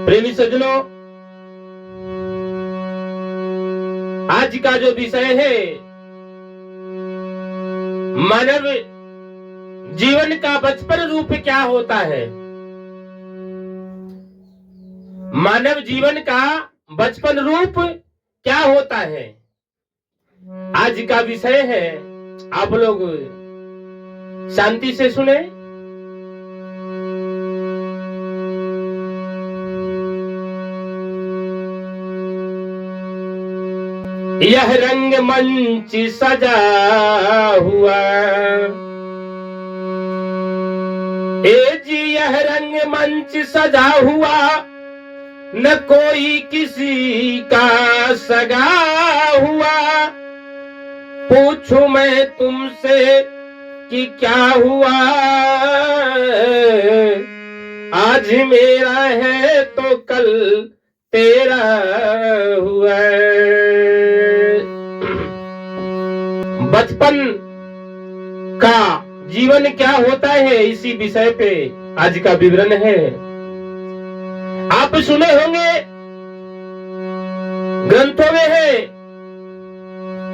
प्रेमी सज्जनों, आज का जो विषय है मानव जीवन का बचपन रूप क्या होता है। मानव जीवन का बचपन रूप क्या होता है, आज का विषय है। आप लोग शांति से सुने। यह रंग मंच सजा हुआ, ए जी यह रंग मंच सजा हुआ, न कोई किसी का सगा हुआ। पूछूं मैं तुमसे कि क्या हुआ, आज मेरा है तो कल तेरा हुआ। बचपन का जीवन क्या होता है, इसी विषय पे आज का विवरण है। आप सुने होंगे, ग्रंथों में है,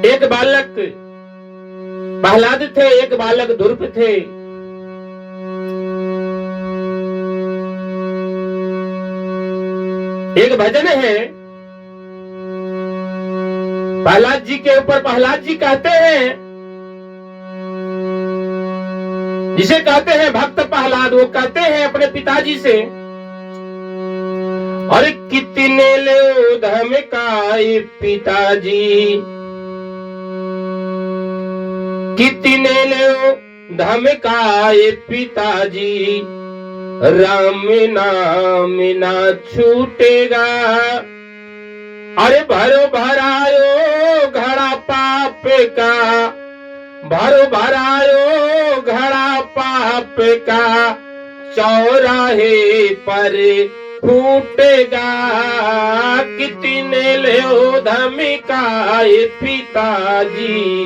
एक बालक प्रहलाद थे, एक बालक ध्रुव थे। एक भजन है, प्रहलाद जी के ऊपर प्रहलाद जी कहते हैं, जिसे कहते हैं भक्त प्रहलाद, वो कहते हैं अपने पिताजी से, और कितने ले धमकाए पिताजी, कितने ले धमकाए पिताजी, राम नाम ना छूटेगा। अरे भरो भरायो घड़ा पाप का, भरो भरायो घड़ा पाप का, चौराहे पर फूटेगा। कितने ले धमकाए पिताजी,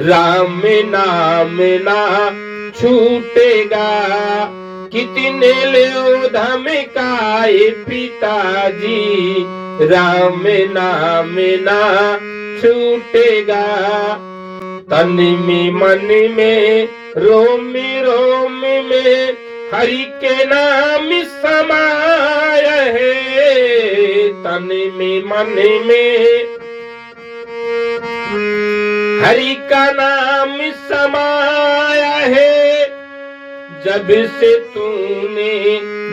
राम नाम ना छूटेगा। कितने ले धमकाए पिताजी, राम नाम ना छूटेगा। तन में मन में रोम रोम में हरि के नाम समाया है। तन में मन में हरि का नाम समाया है। जब से तूने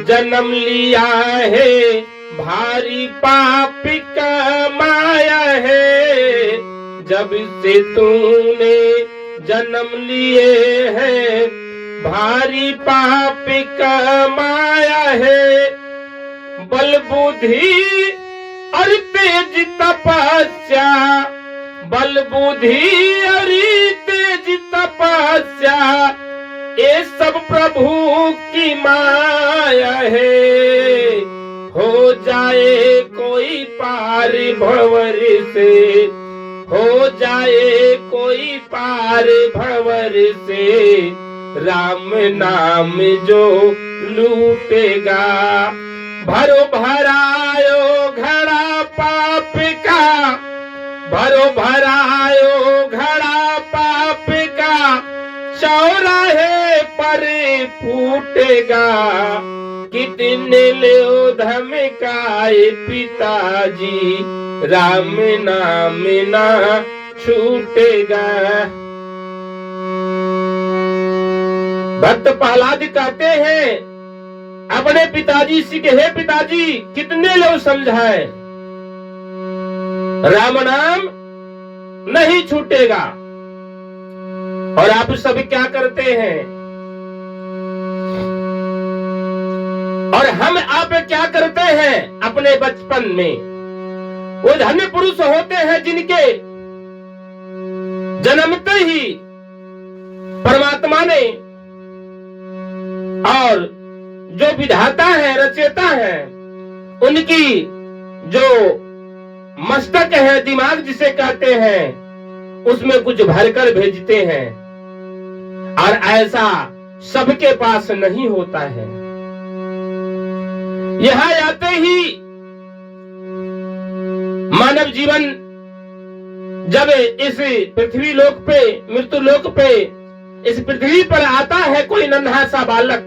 जन्म लिया है, भारी पाप कमाया है। जब से तूने जन्म लिए हैं, भारी पाप कमाया है। बल बुद्धि और तेज तपस्या, बल बुद्धि और तेज तपस्या, ये सब प्रभु की माया है। हो जाए कोई पार भंवर से, हो जाए कोई पार भंवर से, राम नाम जो लूटेगा। भरो भरायो घड़ा पाप का, भरो भरायो घड़ा पाप का, चौराहे पर फूटेगा। कितने ले धमकाए पिताजी, राम नाम ना छूटेगा। भक्त प्रहलाद कहते हैं अपने पिताजी से कि हे पिताजी, कितने लोग समझाए, राम नाम नहीं छूटेगा। और आप सब क्या करते हैं, और हम आप क्या करते हैं अपने बचपन में। वो धन्य पुरुष होते हैं जिनके जन्मते ही परमात्मा ने, और जो विधाता है, रचयिता है, उनकी जो मस्तक है, दिमाग जिसे कहते हैं, उसमें कुछ भरकर भेजते हैं। और ऐसा सबके पास नहीं होता है। यहाँ याद आते ही मानव जीवन जब इस पृथ्वी लोक पे, मृत्यु लोक पे, इस पृथ्वी पर आता है कोई नन्हा सा बालक,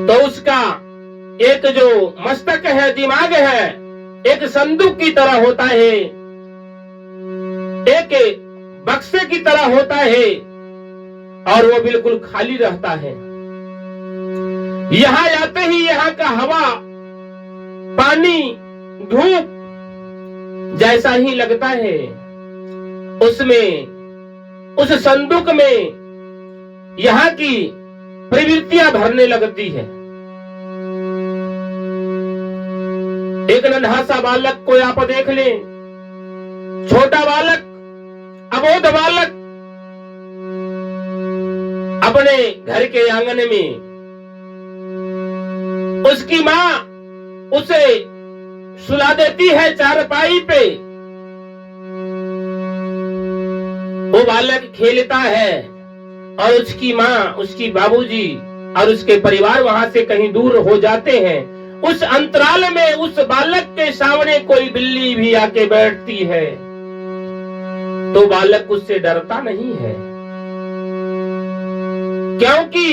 तो उसका एक जो मस्तक है, दिमाग है, एक संदूक की तरह होता है, एक बक्से की तरह होता है, और वो बिल्कुल खाली रहता है। यहां आते ही यहां का हवा, पानी, धूप जैसा ही लगता है, उसमें, उस संदूक में यहां की प्रवृत्तियां भरने लगती है। एक नन्हा सा बालक को आप देख लें, छोटा बालक, अबोध बालक अपने घर के आंगन में, उसकी मां उसे सुला देती है चारपाई पे, वो बालक खेलता है और उसकी मां, उसकी बाबूजी और उसके परिवार वहां से कहीं दूर हो जाते हैं। उस अंतराल में उस बालक के सामने कोई बिल्ली भी आके बैठती है तो बालक उससे डरता नहीं है, क्योंकि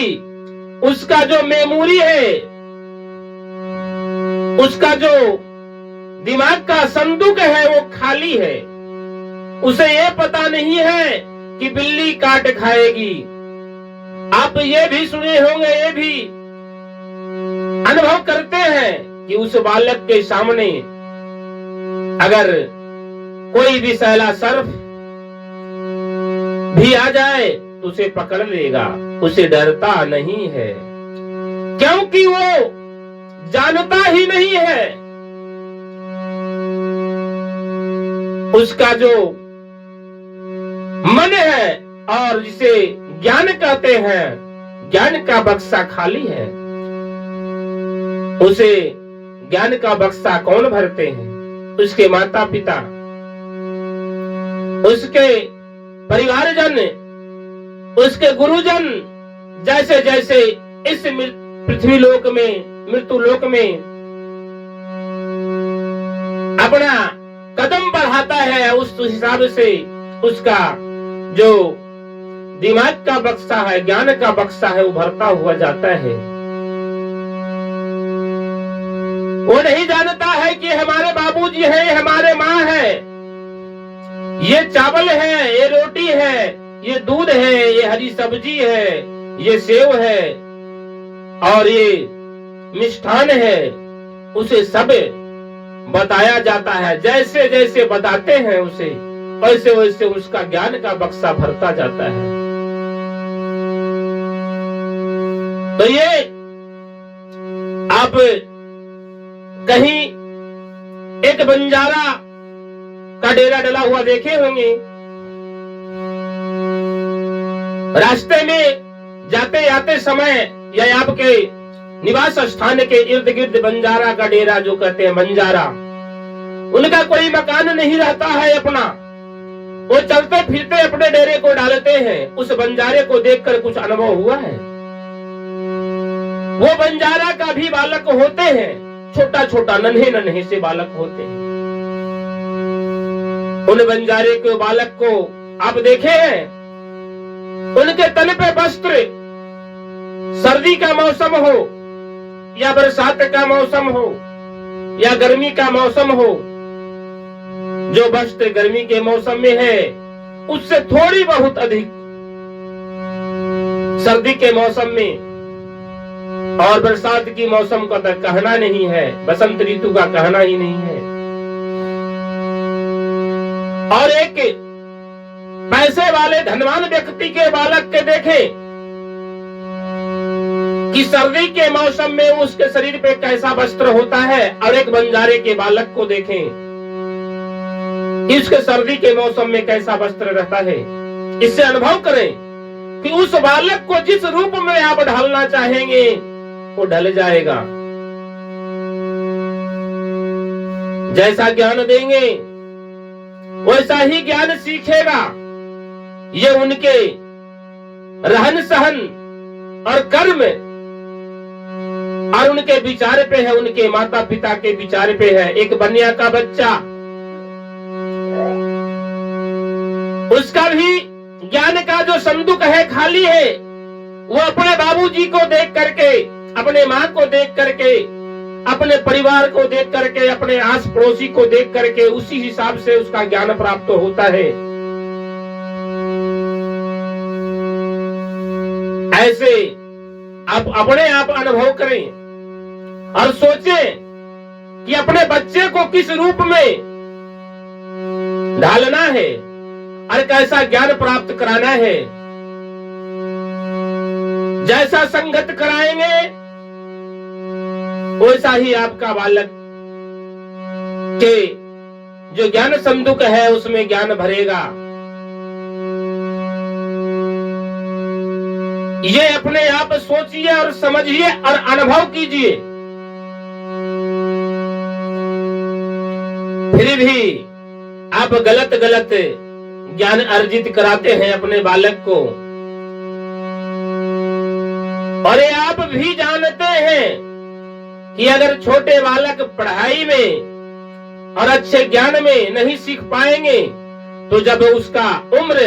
उसका जो मेमोरी है, उसका जो दिमाग का संदूक है वो खाली है। उसे ये पता नहीं है कि बिल्ली काट खाएगी। आप ये भी सुने होंगे, ये भी अनुभव करते हैं कि उस बालक के सामने अगर कोई भी सैला सर्प भी आ जाए तो उसे पकड़ लेगा, उसे डरता नहीं है, क्योंकि वो जानता ही नहीं है उसका जो मन है और जिसे ज्ञान कहते हैं, ज्ञान का बक्सा खाली है। उसे ज्ञान का बक्सा कौन भरते हैं? उसके माता पिता, उसके परिवारजन, उसके गुरुजन, जैसे जैसे इस पृथ्वी लोक में, मृत्यु लोक में अपना कदम बढ़ाता है, उस हिसाब से उसका जो दिमाग का बक्सा है, ज्ञान का बक्सा है, वो भरता हुआ जाता है। वो नहीं जानता है कि हमारे बाबूजी है, हमारे माँ है, ये चावल है, ये रोटी है, ये दूध है, ये हरी सब्जी है, ये सेव है और ये मिष्ठान है। उसे सब बताया जाता है। जैसे जैसे बताते हैं उसे, वैसे वैसे उसका ज्ञान का बक्सा भरता जाता है। तो ये आप कहीं एक बंजारा का डेरा डला हुआ देखे होंगे। रास्ते में जाते आते समय या आपके निवास स्थान के इर्द गिर्द बंजारा का डेरा, जो कहते हैं बंजारा, उनका कोई मकान नहीं रहता है अपना। वो चलते फिरते अपने डेरे को डालते हैं। उस बंजारे को देखकर कुछ अनुभव हुआ है? वो बंजारा का भी बालक होते हैं, छोटा छोटा नन्हे नन्हे से बालक होते हैं। उन बंजारे के बालक को आप देखे हैं? उनके तन पे वस्त्र, सर्दी का मौसम हो या बरसात का मौसम हो या गर्मी का मौसम हो, जो वस्त्र गर्मी के मौसम में है उससे थोड़ी बहुत अधिक सर्दी के मौसम में, और बरसात की मौसम का तो कहना नहीं है, बसंत ऋतु का कहना ही नहीं है। और एक पैसे वाले धनवान व्यक्ति के बालक के देखें कि सर्दी के मौसम में उसके शरीर पे कैसा वस्त्र होता है, और एक बंजारे के बालक को देखें इसके सर्दी के मौसम में कैसा वस्त्र रहता है। इससे अनुभव करें कि उस बालक को जिस रूप में आप ढालना चाहेंगे वो ढल जाएगा। जैसा ज्ञान देंगे वैसा ही ज्ञान सीखेगा। ये उनके रहन सहन और कर्म और उनके विचार पे है, उनके माता पिता के विचार पे है। एक बनिया का बच्चा, उसका भी ज्ञान का जो संदूक है खाली है। वो अपने बाबूजी को देख करके, अपने माँ को देख करके, अपने परिवार को देख करके, अपने आस पड़ोसी को देख करके उसी हिसाब से उसका ज्ञान प्राप्त होता है। ऐसे आप अपने आप अनुभव करें और सोचें कि अपने बच्चे को किस रूप में ढालना है और कैसा ज्ञान प्राप्त कराना है। जैसा संगत कराएंगे वैसा ही आपका बालक के जो ज्ञान संदूक है उसमें ज्ञान भरेगा। ये अपने आप सोचिए और समझिए और अनुभव कीजिए। फिर भी आप गलत गलत ज्ञान अर्जित कराते हैं अपने बालक को। और ये आप भी जानते हैं कि अगर छोटे बालक पढ़ाई में और अच्छे ज्ञान में नहीं सीख पाएंगे तो जब उसका उम्र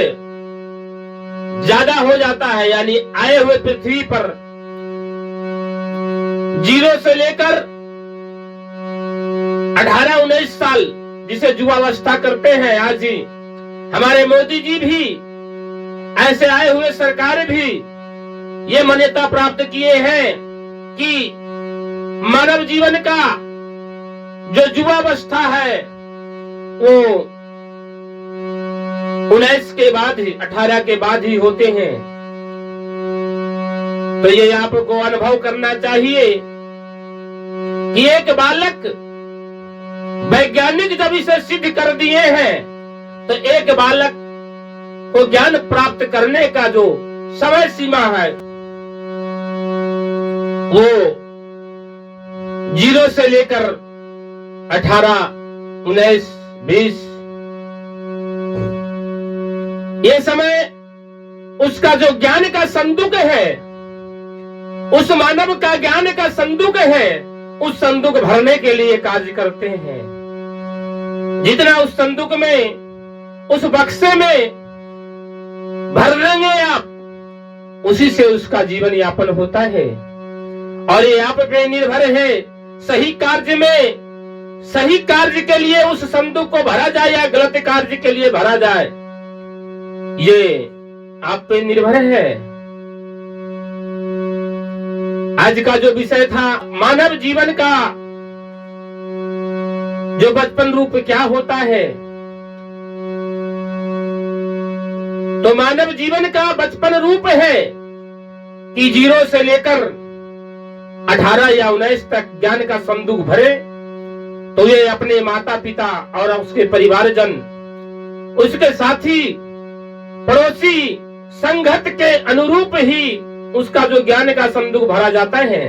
ज्यादा हो जाता है, यानी आए हुए पृथ्वी पर 0 से लेकर 18-19 साल, जिसे युवावस्था करते हैं, आज ही हमारे मोदी जी भी, ऐसे आए हुए सरकार भी ये मान्यता प्राप्त किए हैं कि मानव जीवन का जो युवावस्था है वो 19 के बाद ही, 18 के बाद ही होते हैं। तो ये आपको अनुभव करना चाहिए कि एक बालक वैज्ञानिक जब इसे सिद्ध कर दिए हैं तो एक बालक को ज्ञान प्राप्त करने का जो समय सीमा है वो 0 से लेकर 18, 19, 20, ये समय उसका जो ज्ञान का संदूक है, उस मानव का ज्ञान का संदूक है, उस संदूक भरने के लिए कार्य करते हैं। जितना उस संदूक में, उस बक्से में भर लेंगे आप, उसी से उसका जीवन यापन होता है। और ये आप पे निर्भर है, सही कार्य में, सही कार्य के लिए उस संदूक को भरा जाए या गलत कार्य के लिए भरा जाए, ये आप पे निर्भर है। आज का जो विषय था मानव जीवन का जो बचपन रूप क्या होता है, तो मानव जीवन का बचपन रूप है कि 0 से लेकर 18 या 19 तक ज्ञान का संदूक भरे। तो ये अपने माता पिता और उसके परिवारजन, उसके साथी, पड़ोसी, संगत के अनुरूप ही उसका जो ज्ञान का संदूक भरा जाता है।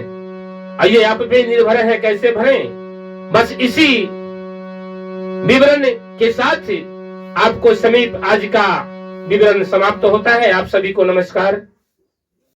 ये आप पे निर्भर है कैसे भरें। बस इसी विवरण के साथ आपको समीप आज का विवरण समाप्त होता है। आप सभी को नमस्कार।